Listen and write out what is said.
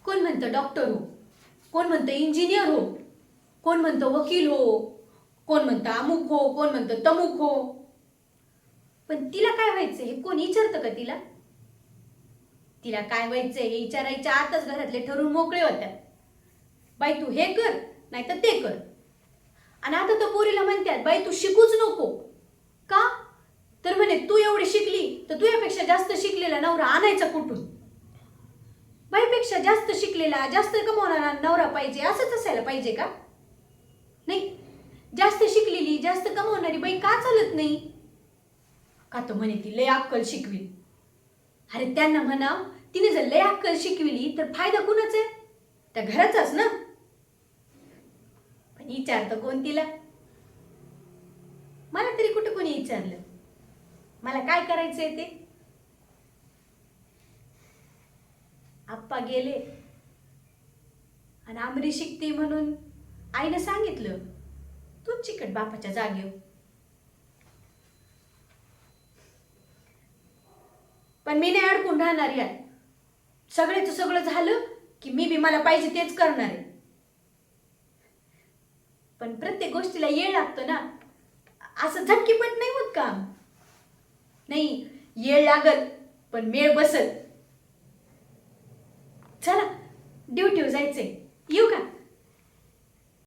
कोण म्हणतं डॉक्टर हो, कोण म्हणतं इंजिनियर हो, कोण म्हणतं वकील हो, कोण म्हणतं अमुक हो, कोण म्हणतं तमुक हो. पण तिला काय व्हायचं हे कोण विचारतं का तिला? तिला काय व्हायचंय हे विचारायच्या आतच घरातले ठरून मोकळे होतात. बाई तू हे कर नाही तर ते कर. आणि आता तर पोरीला म्हणतात बाई तू शिकूच नको. का? तर म्हणे तू एवढी शिकली तर तुझ्यापेक्षा जास्त शिकलेला नवरा आणायचा कुठून? बाईपेक्षा जास्त शिकलेला जास्त कमवणारा नवरा पाहिजे असंच असायला पाहिजे का? नाही, जास्त शिकलेली जास्त कमवणारी बाई का चालत नाही? का तर म्हणे ती लय अक्कल शिकवी. अरे त्यांना म्हणाव तिने जर लय अक्कल शिकविली तर फायदा कुणाचा आहे? त्या घराचाच ना. पण विचारतं कोण तिला? मला तरी कुठं कोणी विचारलं मला काय करायचंय ते? आप्पा गेले आणि आमरी शिकते म्हणून आईनं सांगितलं तूच चिकट बापाच्या जागेवर. पण मी नाही अडकून राहणार यात. सगळ्याचं सगळं झालं की मी बी मला पाहिजे तेच करणार आहे. पण प्रत्येक गोष्टीला येळ लागतो ना. असं झटकीपट नाही होत काम. नाही, येळ लागल पण मेळ बसल. चला ड्युटीवर जायचंय, येऊ का?